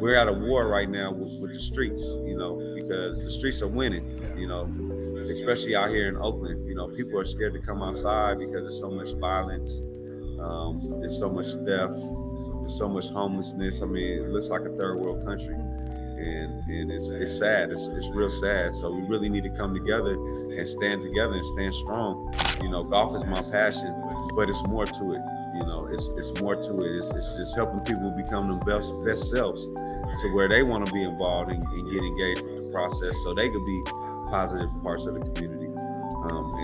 we're at a war right now with the streets, because the streets are winning, especially out here in Oakland. People are scared to come outside because there's so much violence. There's so much theft. There's so much homelessness. I mean, it looks like a third world country. And it's sad. It's real sad. So we really need to come together and stand together and stand strong. Golf is my passion, but it's more to it. It's more to it. It's just helping people become their best selves, to where they want to be involved and get engaged with the process, so they could be positive parts of the community.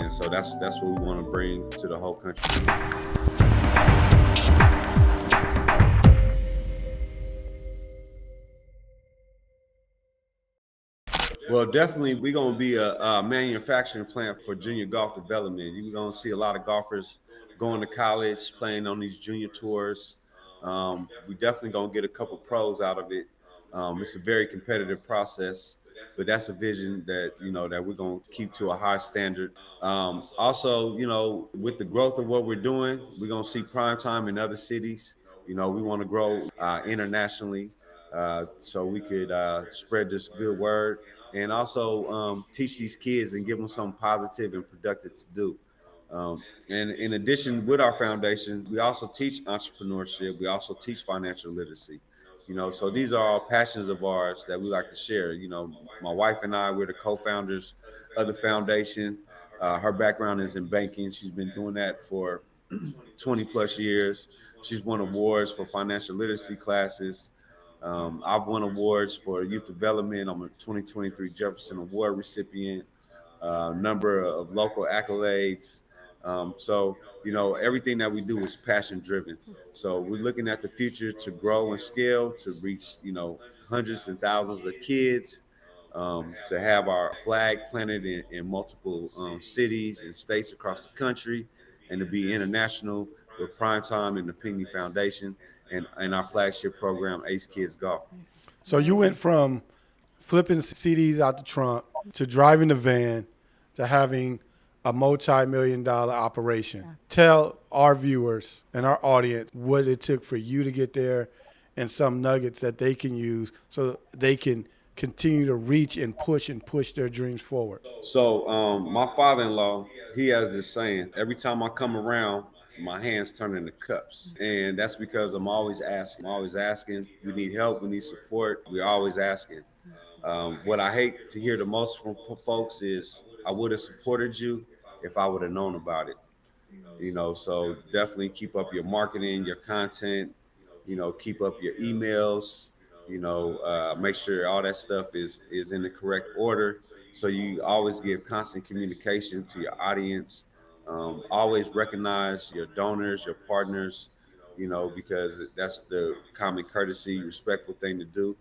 And so that's what we want to bring to the whole country. Well, definitely, we're going to be a manufacturing plant for junior golf development. You're going to see a lot of golfers going to college, playing on these junior tours. We definitely going to get a couple pros out of it. It's a very competitive process, but that's a vision that that we're going to keep to a high standard. Also, with the growth of what we're doing, we're going to see prime time in other cities. We want to grow internationally, so we could spread this good word, and also teach these kids and give them something positive and productive to do. And in addition, with our foundation, we also teach entrepreneurship. We also teach financial literacy. So these are all passions of ours that we like to share. My wife and I, we're the co-founders of the foundation. Her background is in banking. She's been doing that for 20 plus years. She's won awards for financial literacy classes. I've won awards for youth development. I'm a 2023 Jefferson Award recipient, number of local accolades. So, everything that we do is passion driven. So we're looking at the future to grow and scale, to reach, hundreds and thousands of kids, to have our flag planted in multiple cities and states across the country, and to be international with Prime Time and the Pinkney Foundation, and our flagship program, Ace Kids Golf. So you went from flipping CDs out the trunk to driving the van to having a multi-million-dollar operation. Yeah. Tell our viewers and our audience what it took for you to get there and some nuggets that they can use so they can continue to reach and push their dreams forward. So my father-in-law, he has this saying: every time I come around, my hands turn into cups. And that's because I'm always asking. I'm always asking. We need help. We need support. We're always asking. What I hate to hear the most from folks is, I would have supported you if I would have known about it. So definitely keep up your marketing, your content, keep up your emails, make sure all that stuff is in the correct order. So you always give constant communication to your audience. Always recognize your donors, your partners, because that's the common courtesy, respectful thing to do.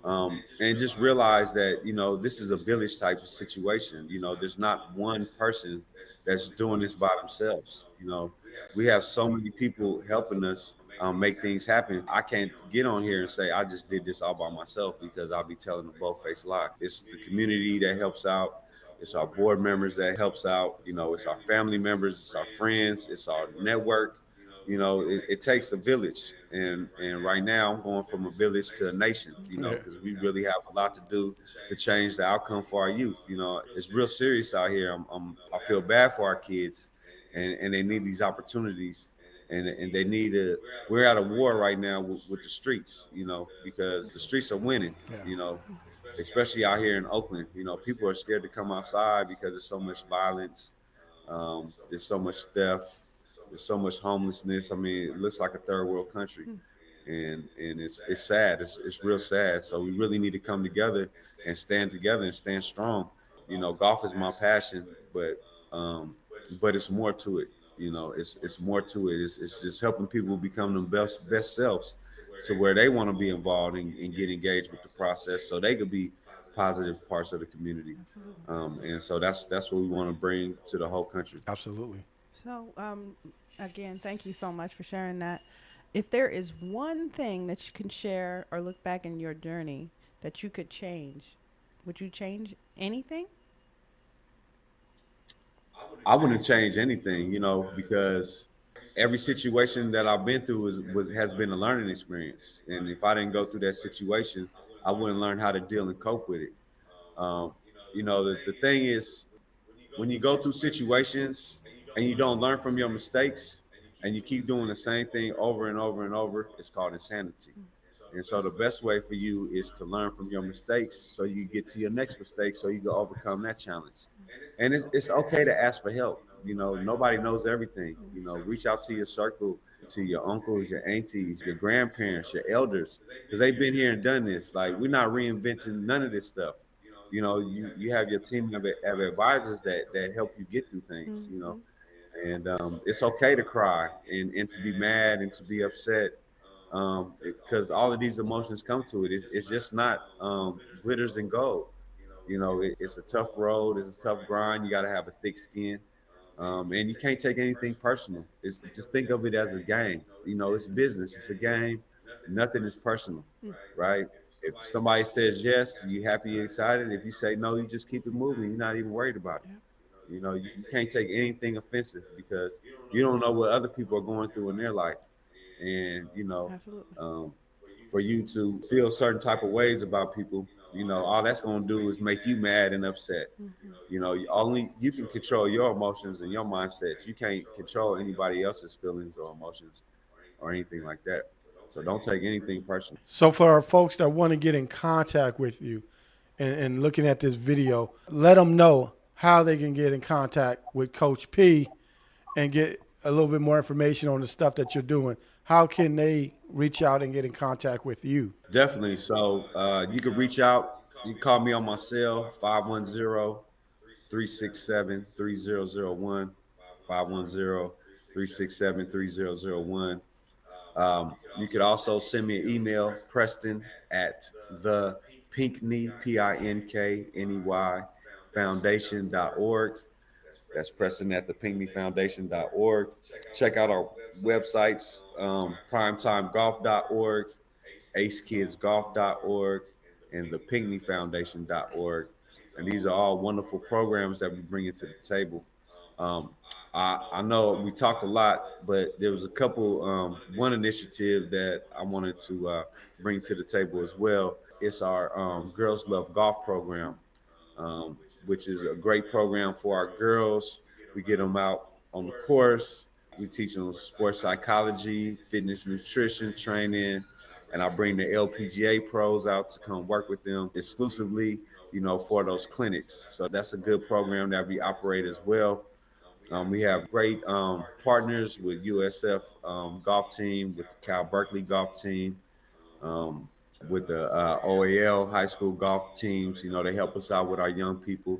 And just realize that this is a village type of situation. There's not one person that's doing this by themselves. We have so many people helping us make things happen. I can't get on here and say I just did this all by myself, because I'll be telling a bold-faced lie. It's the community that helps out. It's our board members that helps out. It's our family members. It's our friends. It's our network. It takes a village, and right now I'm going from a village to a nation, because we really have a lot to do to change the outcome for our youth. It's real serious out here. I feel bad for our kids, and they need these opportunities, and they need to. We're at a war right now with the streets, because the streets are winning. Especially out here in Oakland. People are scared to come outside because there's so much violence. There's so much theft. There's so much homelessness. I mean, it looks like a third world country, and it's sad. It's real sad. So we really need to come together and stand strong. Golf is my passion, but it's more to it. It's more to it. It's just helping people become their best selves, to where they want to be involved and get engaged with the process, so they could be positive parts of the community. And so that's what we want to bring to the whole country. Absolutely. So, again, thank you so much for sharing that. If there is one thing that you can share or look back in your journey that you could change, would you change anything? I wouldn't change anything, because every situation that I've been through has been a learning experience. And if I didn't go through that situation, I wouldn't learn how to deal and cope with it. Um, the thing is, when you go through situations and you don't learn from your mistakes and you keep doing the same thing over and over and over, it's called insanity. And so the best way for you is to learn from your mistakes so you get to your next mistake so you can overcome that challenge. And it's okay to ask for help. Nobody knows everything. Reach out to your circle, to your uncles, your aunties, your grandparents, your elders, because they've been here and done this. Like, we're not reinventing none of this stuff. You have your team of advisors that help you get through things, and it's okay to cry and to be mad and to be upset, because all of these emotions come to it. It's just not glitters and gold. It's a tough road. It's a tough grind. You got to have a thick skin, and you can't take anything personal. Just think of it as a game. It's business. It's a game. Nothing is personal, right? If somebody says yes, you happy, you excited. If you say no, you just keep it moving. You're not even worried about it. You can't take anything offensive because you don't know what other people are going through in their life. And Absolutely. for you to feel certain type of ways about people, all that's going to do is make you mad and upset. Only you can control your emotions and your mindsets. You can't control anybody else's feelings or emotions or anything like that. So don't take anything personal. So for our folks that want to get in contact with you and looking at this video, let them know how they can get in contact with Coach P and get a little bit more information on the stuff that you're doing. How can they reach out and get in contact with you? Definitely. So you can reach out. You can call me on my cell, 510-367-3001, 510-367-3001. You could also send me an email, Preston at the Pinkney, Pinkney Foundation.org. That's Preston at the Foundation.org. Check out our websites, primetimegolf.org, acekidsgolf.org, and the Foundation.org. And these are all wonderful programs that we bring into the table. I know we talked a lot, but there was a couple, one initiative that I wanted to bring to the table as well. It's our Girls Love Golf program, which is a great program for our girls. We get them out on the course. We teach them sports psychology, fitness, nutrition, training, and I bring the LPGA pros out to come work with them exclusively, for those clinics. So that's a good program that we operate as well. We have great partners with USF golf team, with the Cal Berkeley golf team, with the OAL high school golf teams. They help us out with our young people.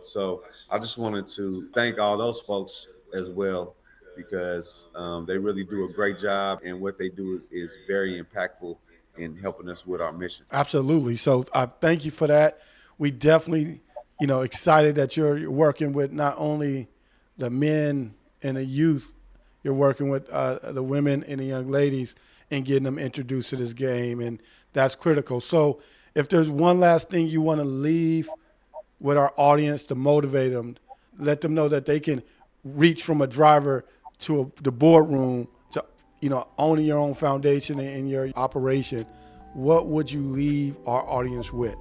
So I just wanted to thank all those folks as well, because they really do a great job, and what they do is very impactful in helping us with our mission. Absolutely. So I thank you for that. We definitely, excited that you're working with not only the men and the youth, you're working with the women and the young ladies and getting them introduced to this game, and that's critical. So if there's one last thing you want to leave with our audience to motivate them, let them know that they can reach from a driver to the boardroom to, owning your own foundation and your operation, what would you leave our audience with?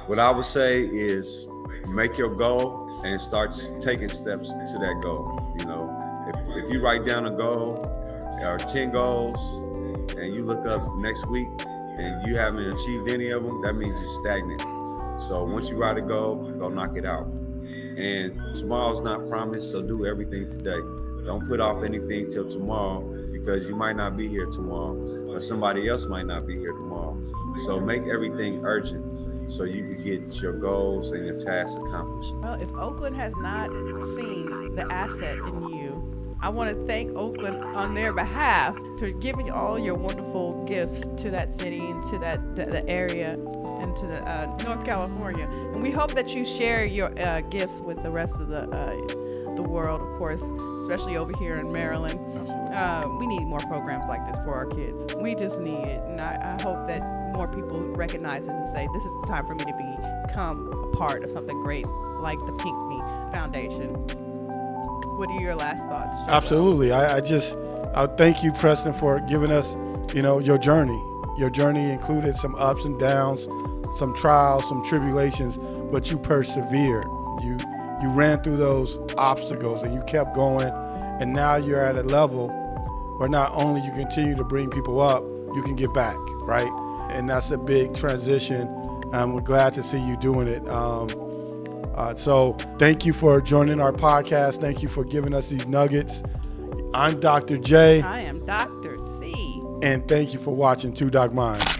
What I would say is make your goal and start taking steps to that goal. If you write down a goal or 10 goals and you look up next week and you haven't achieved any of them, that means you're stagnant. So once you write a goal, go knock it out. And tomorrow's not promised, so do everything today. Don't put off anything till tomorrow, because you might not be here tomorrow, or somebody else might not be here tomorrow. So make everything urgent so you can get your goals and your tasks accomplished. Well, if Oakland has not seen the asset in you, I want to thank Oakland on their behalf to giving all your wonderful gifts to that city and to the area and to the North California. And we hope that you share your gifts with the rest of the world, of course, especially over here in Maryland. We need more programs like this for our kids. We just need it. And I hope that more people recognize this and say, this is the time for me to become a part of something great like the Pinkney Foundation. What are your last thoughts, Joe? Absolutely. I thank you, Preston, for giving us, your journey. Your journey included some ups and downs, some trials, some tribulations, but you persevered. You ran through those obstacles and you kept going, and now you're at a level where not only you continue to bring people up, you can get back, right? And that's a big transition. We're glad to see you doing it. So thank you for joining our podcast. Thank you for giving us these nuggets. I'm Dr. J. I am Dr. C. And thank you for watching Two Doc Minds.